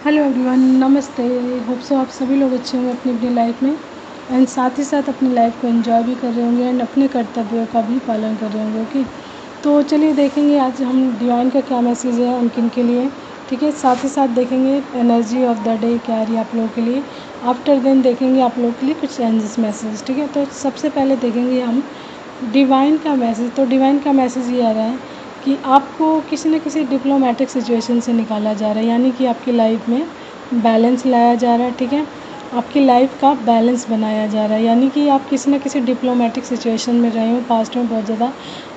Hello everyone, नमस्ते। Hope so आप सभी लोग अच्छे होंगे अपनी अपनी लाइफ में एंड साथ ही साथ अपनी लाइफ को एंजॉय भी कर रहे होंगे एंड अपने कर्तव्यों का भी पालन कर रहे होंगे। ओके, तो चलिए देखेंगे आज हम डिवाइन का क्या मैसेज है उन किन के लिए। ठीक है, साथ ही साथ देखेंगे एनर्जी ऑफ द डे क्या आ रही है आप लोगों के लिए। आफ्टर देन देखेंगे आप लोगों के लिए कुछ एंजल्स मैसेज। ठीक है, तो सबसे पहले देखेंगे हम डिवाइन का मैसेज। तो डिवाइन का मैसेज ये आ रहा है कि आपको किसी न किसी डिप्लोमेटिक सिचुएशन से निकाला जा रहा है, यानी कि आपकी लाइफ में बैलेंस लाया जा रहा है। ठीक है, आपकी लाइफ का बैलेंस बनाया जा रहा है, यानी कि आप किसी न किसी डिप्लोमेटिक सिचुएशन में रहे हो पास्ट में बहुत ज़्यादा,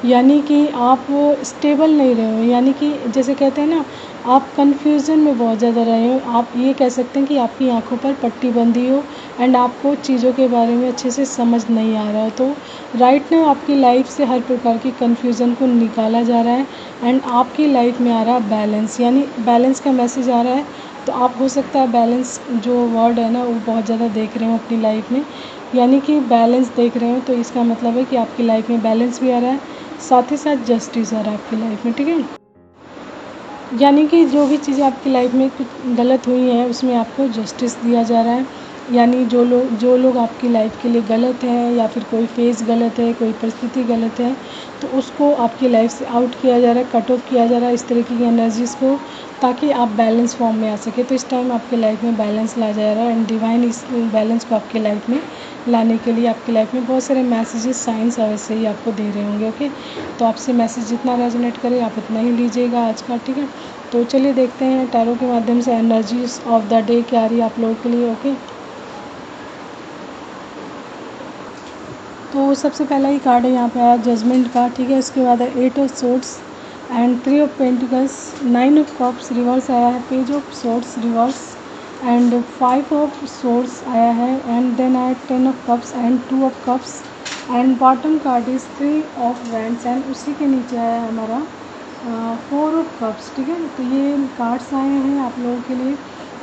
यानी कि आप स्टेबल नहीं रहे हो, यानी कि जैसे कहते हैं ना, आप कन्फ्यूज़न में बहुत ज़्यादा रहे हो। आप ये कह सकते हैं कि आपकी आंखों पर पट्टी बंधी हो एंड आपको चीज़ों के बारे में अच्छे से समझ नहीं आ रहा हो। तो राइट नाउ आपकी लाइफ से हर प्रकार की कन्फ्यूज़न को निकाला जा रहा है एंड आपकी लाइफ में आ रहा है बैलेंस, यानी बैलेंस का मैसेज आ रहा है। तो आप हो सकता है बैलेंस जो वर्ड है ना वो बहुत ज़्यादा देख रहे हो अपनी लाइफ में, यानी कि बैलेंस देख रहे हो, तो इसका मतलब है कि आपकी लाइफ में बैलेंस भी आ रहा है, साथ ही साथ जस्टिस आ रहा है आपकी लाइफ में। ठीक है, यानी कि जो भी चीज़ें आपकी लाइफ में कुछ गलत हुई हैं उसमें आपको जस्टिस दिया जा रहा है, यानी जो लोग आपकी लाइफ के लिए गलत हैं या फिर कोई फेज़ गलत है, कोई परिस्थिति गलत है, तो उसको आपकी लाइफ से आउट किया जा रहा है, कट ऑफ किया जा रहा है इस तरीके की एनर्जीज़ को, ताकि आप बैलेंस फॉर्म में आ सके। तो इस टाइम आपकी लाइफ में बैलेंस लाया जा रहा है एंड डिवाइन इस बैलेंस को आपकी लाइफ में लाने के लिए आपकी लाइफ में बहुत सारे मैसेजेस साइंस वैसे ही आपको दे रहे होंगे। ओके, तो आपसे मैसेज जितना रेजोनेट करे आप उतना ही लीजिएगा आज का। ठीक है, तो चलिए देखते हैं टैरो के माध्यम से एनर्जीज ऑफ द डे क्या आ रही है आप लोगों के लिए। ओके, तो सबसे पहला ही कार्ड है यहाँ पे आया जजमेंट का। ठीक है, उसके बाद है 8 of swords and 3 of pentacles, 9 of cups reverse आया है, page of swords reverse and 5 of swords आया है एंड देन आया 10 of cups and 2 of cups and bottom card is 3 of wands and उसी के नीचे आया है हमारा 4 ऑफ कप्स। ठीक है, तो ये कार्ड्स आए हैं आप लोगों के लिए।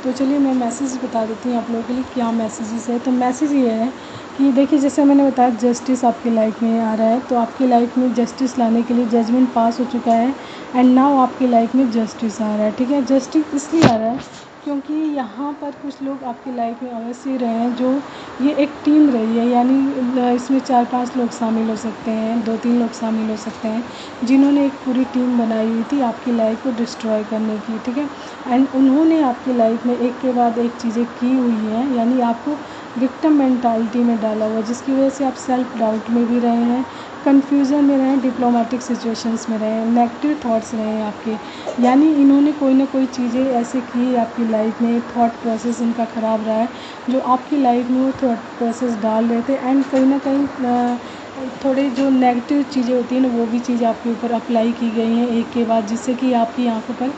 तो चलिए मैं मैसेज बता देती हूँ आप लोगों के लिए क्या मैसेजेस है। तो मैसेज ये है कि देखिए, जैसे मैंने बताया जस्टिस आपकी लाइफ में आ रहा है, तो आपकी लाइफ में जस्टिस लाने के लिए जजमेंट पास हो चुका है एंड नाउ आपकी लाइफ में जस्टिस आ रहा है। ठीक है, जस्टिस इसलिए आ रहा है क्योंकि यहाँ पर कुछ लोग आपकी लाइफ में अवश्य रहे हैं, जो ये एक टीम रही है, यानी इसमें 4-5 लोग शामिल हो सकते हैं, 2-3 लोग शामिल हो सकते हैं, जिन्होंने एक पूरी टीम बनाई हुई थी आपकी लाइफ को डिस्ट्रॉय करने की। ठीक है, एंड उन्होंने आपकी लाइफ में एक के बाद एक चीज़ें की हुई हैं, यानी आपको विक्टिम मेंटालिटी में डाला हुआ, जिसकी वजह से आप सेल्फ डाउट में भी रहे हैं, कन्फ्यूज़न में रहे हैं, डिप्लोमेटिक सिचुएशंस में रहे हैं, नेगेटिव थॉट्स रहे हैं आपके, यानी इन्होंने कोई ना कोई चीज़ें ऐसे की आपकी लाइफ में, थॉट प्रोसेस इनका ख़राब रहा है, जो आपकी लाइफ में वो थॉट प्रोसेस डाल रहे थे एंड कहीं ना कहीं थोड़े जो नेगेटिव चीज़ें होती हैं ना वो भी चीज़ आपके ऊपर अप्लाई की गई हैं एक के बाद, जिससे कि आपकी आंखों पर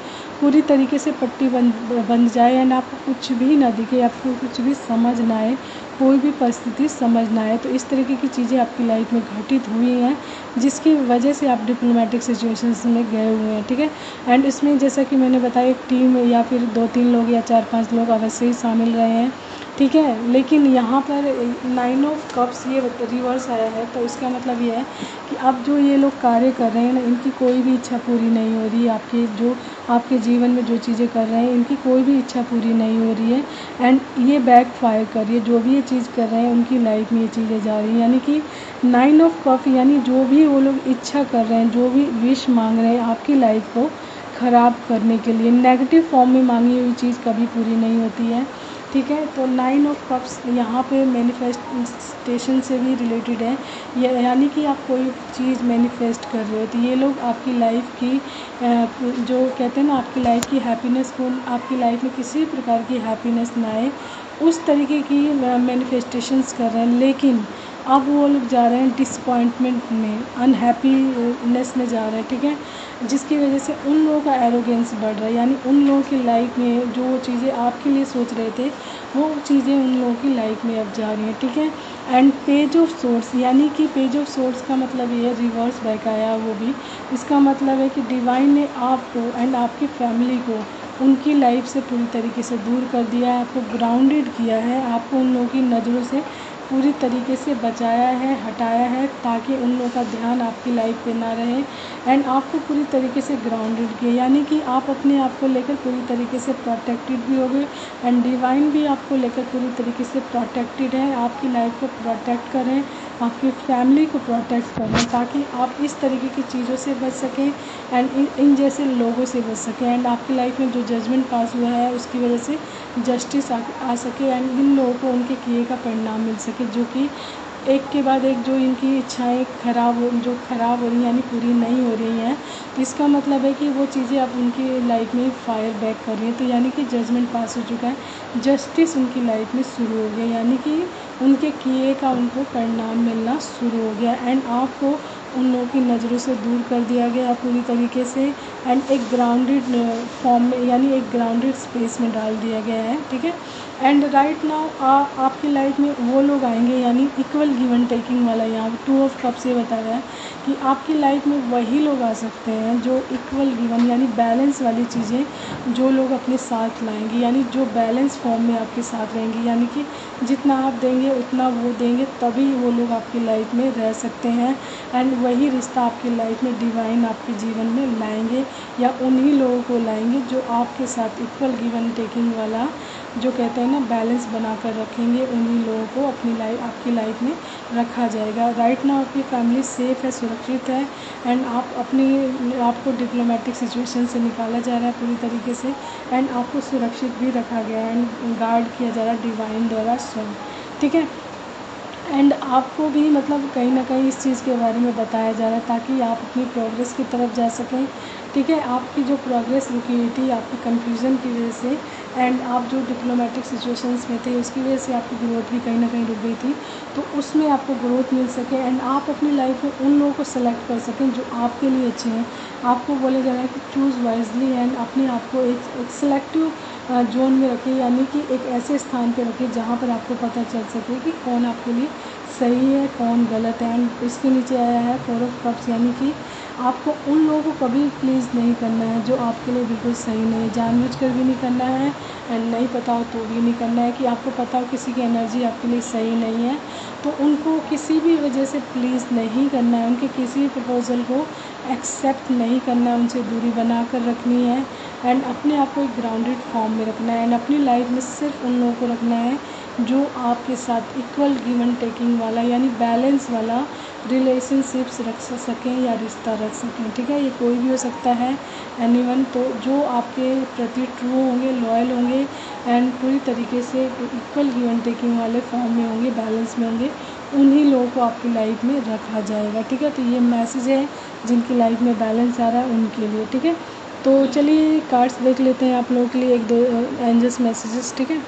पूरी तरीके से पट्टी बंध जाए एंड आपको कुछ भी ना दिखे, आपको कुछ भी समझ ना आए, कोई भी परिस्थिति समझ ना आए। तो इस तरीके की चीज़ें आपकी लाइफ में घटित हुई हैं, जिसकी वजह से आप डिप्लोमेटिक सिचुएशंस में गए हुए हैं। ठीक है, एंड इसमें जैसा कि मैंने बताया एक टीम या फिर 2-3 लोग या 4-5 लोग अवश्य ही शामिल रहे हैं। ठीक है, लेकिन यहाँ पर 9 ऑफ कप्स ये रिवर्स आया है, तो इसका मतलब ये है कि अब जो ये लोग कार्य कर रहे हैं ना, इनकी कोई भी इच्छा पूरी नहीं हो रही है, आपकी जो आपके जीवन में जो चीज़ें कर रहे हैं इनकी कोई भी इच्छा पूरी नहीं हो रही है एंड ये बैक फायर कर रही है, जो भी ये चीज़ कर रहे हैं उनकी लाइफ में ये चीज़ें जा रही हैं, यानी कि 9 ऑफ कप, यानी जो भी वो लोग इच्छा कर रहे हैं, जो भी विश मांग रहे हैं आपकी लाइफ को ख़राब करने के लिए, नेगेटिव फॉर्म में मांगी हुई चीज़ कभी पूरी नहीं होती है। ठीक है, तो 9 ऑफ कप्स यहाँ पे मैनिफेस्टेशन से भी रिलेटेड है, यानी कि आप कोई चीज़ मैनिफेस्ट कर रहे हो, तो ये लोग आपकी लाइफ की जो कहते हैं ना आपकी लाइफ की हैप्पीनेस को, आपकी लाइफ में किसी प्रकार की हैप्पीनेस ना आए उस तरीके की मैनिफेस्टेशंस कर रहे हैं, लेकिन अब वो लोग जा रहे हैं डिसपॉइंटमेंट में, अनहैप्पीनेस में जा रहे हैं। ठीक है, जिसकी वजह से उन लोगों का एरोगेंस बढ़ रहा है, यानी उन लोगों की लाइफ में जो चीज़ें आपके लिए सोच रहे थे वो चीज़ें उन लोगों की लाइफ में अब जा रही हैं। ठीक है, एंड पेज ऑफ सोर्स, यानी कि पेज ऑफ सोर्स का मतलब ये है रिवर्स बैक आया वो भी, इसका मतलब है कि डिवाइन ने आपको एंड आपकी फैमिली को उनकी लाइफ से पूरी तरीके से दूर कर दिया है, आपको ग्राउंडेड किया है, आपको उन लोगों की नज़रों से पूरी तरीके से बचाया है, हटाया है, ताकि उन लोगों का ध्यान आपकी लाइफ पे ना रहे एंड आपको पूरी तरीके से ग्राउंडेड किया, यानी कि आप अपने आप को लेकर पूरी तरीके से प्रोटेक्टेड भी हो गए एंड डिवाइन भी आपको लेकर पूरी तरीके से प्रोटेक्टेड है। आपकी लाइफ को प्रोटेक्ट करें, आपकी फैमिली को प्रोटेक्ट करें, ताकि आप इस तरीके की चीज़ों से बच सकें एंड इन जैसे लोगों से बच सकें एंड आपकी लाइफ में जो जजमेंट पास हुआ है उसकी वजह से जस्टिस आ सके एंड इन लोगों को उनके किए का परिणाम मिल सके, जो कि एक के बाद एक जो इनकी इच्छाएं खराब हो रही हैं यानी पूरी नहीं हो रही हैं, इसका मतलब है कि वो चीज़ें अब उनकी लाइफ में फायर बैक कर रही हैं। तो यानी कि जजमेंट पास हो चुका है, जस्टिस उनकी लाइफ में शुरू हो गया, यानी कि उनके किए का उनको परिणाम मिलना शुरू हो गया एंड आपको उन लोगों की नज़रों से दूर कर दिया गया पूरी तरीके से एंड एक ग्राउंडेड फॉर्म में यानी एक ग्राउंडेड स्पेस में डाल दिया गया है, ठीक है। एंड राइट नाउ आपकी लाइफ में वो लोग आएंगे, यानी इक्वल गिवन टेकिंग वाला, यहाँ 2 ऑफ कप्स ये बताया है कि आपकी लाइफ में वही लोग आ सकते हैं जो इक्वल गिवन यानी बैलेंस वाली चीज़ें जो लोग अपने साथ लाएंगे, यानी जो बैलेंस फॉर्म में आपके साथ रहेंगे, यानी कि जितना आप देंगे उतना वो देंगे, तभी वो लोग आपकी लाइफ में रह सकते हैं एंड वही रिश्ता आपकी लाइफ में डिवाइन आपके जीवन में लाएंगे या उन्हीं लोगों को लाएंगे जो आपके साथ इक्वल गिवन टेकिंग वाला जो कहते हैं ना बैलेंस बना कर रखेंगे, उन्हीं लोगों को आपकी लाइफ में रखा जाएगा। राइट नाउ आपकी फैमिली सेफ़ है, सुरक्षित है एंड आपको डिप्लोमेटिक सिचुएशन से निकाला जा रहा है पूरी तरीके से एंड आपको सुरक्षित भी रखा गया है एंड गार्ड किया जा रहा है डिवाइन द्वारा स्वयं, ठीक है। एंड आपको भी मतलब कहीं ना कहीं इस चीज़ के बारे में बताया जा रहा है ताकि आप अपनी प्रोग्रेस की तरफ जा सकें, ठीक है। आपकी जो प्रोग्रेस रुकी हुई थी आपकी कन्फ्यूज़न की वजह से एंड आप जो डिप्लोमेटिक सिचुएशंस में थे उसकी वजह से आपकी ग्रोथ भी कहीं ना कहीं रुक गई थी, तो उसमें आपको ग्रोथ मिल सके एंड आप अपनी लाइफ में उन लोगों को सेलेक्ट कर सकें जो आपके लिए अच्छे हैं। आपको बोला जा रहा है कि चूज़ वाइजली एंड अपने आप को एक सिलेक्टिव जोन में रखिए, यानी कि एक ऐसे स्थान पे रखिए जहाँ पर आपको पता चल सके कि कौन आपके लिए सही है कौन गलत है। एंड इसके नीचे आया है 4 ऑफ कप्स, यानी कि आपको उन लोगों को कभी प्लीज़ नहीं करना है जो आपके लिए बिल्कुल सही नहीं है, जानबूझकर भी नहीं करना है एंड नहीं पता हो तो भी नहीं करना है। कि आपको पता हो किसी की एनर्जी आपके लिए सही नहीं है तो उनको किसी भी वजह से प्लीज़ नहीं करना है, उनके किसी भी प्रपोज़ल को एक्सेप्ट नहीं करना है, उनसे दूरी बना कर रखनी है एंड अपने आप को एक ग्राउंडेड फॉर्म में रखना है एंड अपनी लाइफ में सिर्फ उन लोगों को रखना है जो आपके साथ इक्वल गिवन टेकिंग वाला यानी बैलेंस वाला रिलेशनशिप्स रख सकें या रिश्ता रख सकें, ठीक है। ये कोई भी हो सकता है, एनीवन, तो जो आपके प्रति ट्रू होंगे, लॉयल होंगे एंड पूरी तरीके से इक्वल गिवन टेकिंग वाले फॉर्म में होंगे, बैलेंस में होंगे, उन्हीं लोगों को आपकी लाइफ में रखा जाएगा, ठीक है। तो ये मैसेज है जिनकी लाइफ में बैलेंस आ रहा है उनके लिए, ठीक है। तो चलिए कार्ड्स देख लेते हैं आप लोगों के लिए, 1-2 एंजल्स मैसेजेस, ठीक है।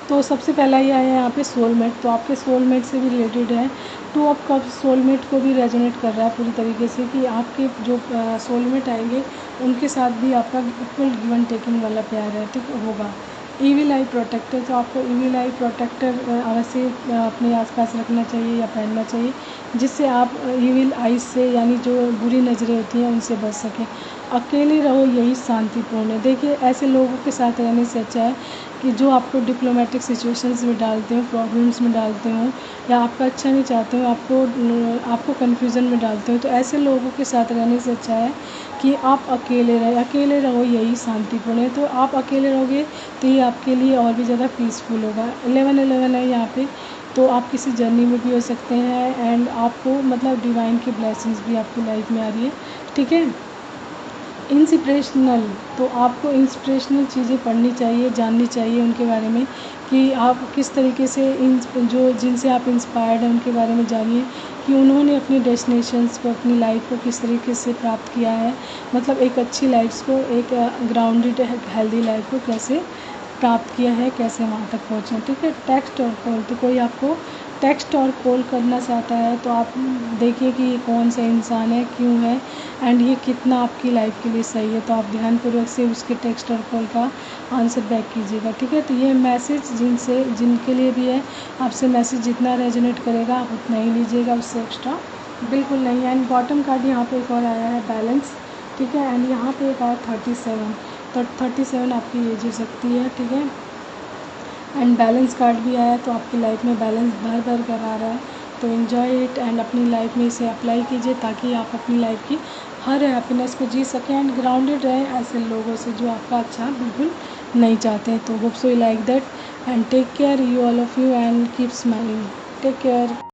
तो सबसे पहला ये आया है यहाँ पे सोलमेट, तो आपके सोलमेट से भी रिलेटेड है। 2 ऑफ कप्स सोलमेट को भी रेजोनेट कर रहा है पूरी तरीके से कि आपके जो सोलमेट आएंगे उनके साथ भी आपका इक्वल गिवन टेकिंग वाला प्यार है, ठीक होगा। ईविल आई प्रोटेक्टर, तो आपको ईविल आई प्रोटेक्टर अवश्य अपने आसपास रखना चाहिए या पहनना चाहिए, जिससे आप ईविल आइज से यानी जो बुरी नज़रें होती हैं उनसे बच सकें। अकेले रहो यही शांतिपूर्ण है। देखिए ऐसे लोगों के साथ रहने से अच्छा है कि जो आपको डिप्लोमेटिक सिचुएशंस में डालते हो, प्रॉब्लम्स में डालते हो या आपका अच्छा नहीं चाहते हो, आपको कन्फ्यूज़न में डालते हो, तो ऐसे लोगों के साथ रहने से अच्छा है कि आप अकेले रहो यही शांतिपूर्ण है। तो आप अकेले रहोगे तो ये आपके लिए और भी ज़्यादा पीसफुल होगा। 11-11 है यहाँ पे, तो आप किसी जर्नी में भी हो सकते हैं एंड आपको मतलब डिवाइन की ब्लेसिंग्स भी आपकी लाइफ में आ रही है, ठीक है। इंस्पिरेशनल, तो आपको इंस्पिरेशनल चीज़ें पढ़नी चाहिए, जाननी चाहिए उनके बारे में कि आप किस तरीके से जो जिनसे आप इंस्पायर्ड हैं उनके बारे में जानिए कि उन्होंने अपनी डेस्टिनेशंस को, अपनी लाइफ को किस तरीके से प्राप्त किया है, मतलब एक अच्छी लाइफ को, एक ग्राउंडेड हेल्दी लाइफ को कैसे प्राप्त किया है, कैसे वहाँ तक पहुँचे, ठीक है। टेक्स्ट और कॉल, तो कोई आपको टेक्स्ट और कॉल करना चाहता है तो आप देखिए कि ये कौन सा इंसान है, क्यों है एंड ये कितना आपकी लाइफ के लिए सही है, तो आप ध्यानपूर्वक से उसके टेक्स्ट और कॉल का आंसर बैक कीजिएगा, ठीक है। तो ये मैसेज जिनके लिए भी है, आपसे मैसेज जितना रेजोनेट करेगा आप उतना ही लीजिएगा, उससे एक्स्ट्रा बिल्कुल नहीं है। एंड बॉटम कार्ड यहाँ पे एक और आया है बैलेंस, ठीक है। एंड यहाँ पे एक आया 37, तो 37 आपकी एज हो सकती है, ठीक है। एंड बैलेंस कार्ड भी आया, तो आपकी लाइफ में बैलेंस भर भर कर आ रहा है। तो इन्जॉय इट एंड अपनी लाइफ में इसे अप्लाई कीजिए ताकि आप अपनी लाइफ की हर हैप्पीनेस को जी सकें एंड ग्राउंडेड रहें ऐसे लोगों से जो आपका अच्छा बिल्कुल नहीं चाहते हैं। तो hope so you like that and take care you all of you and keep smiling. Take care.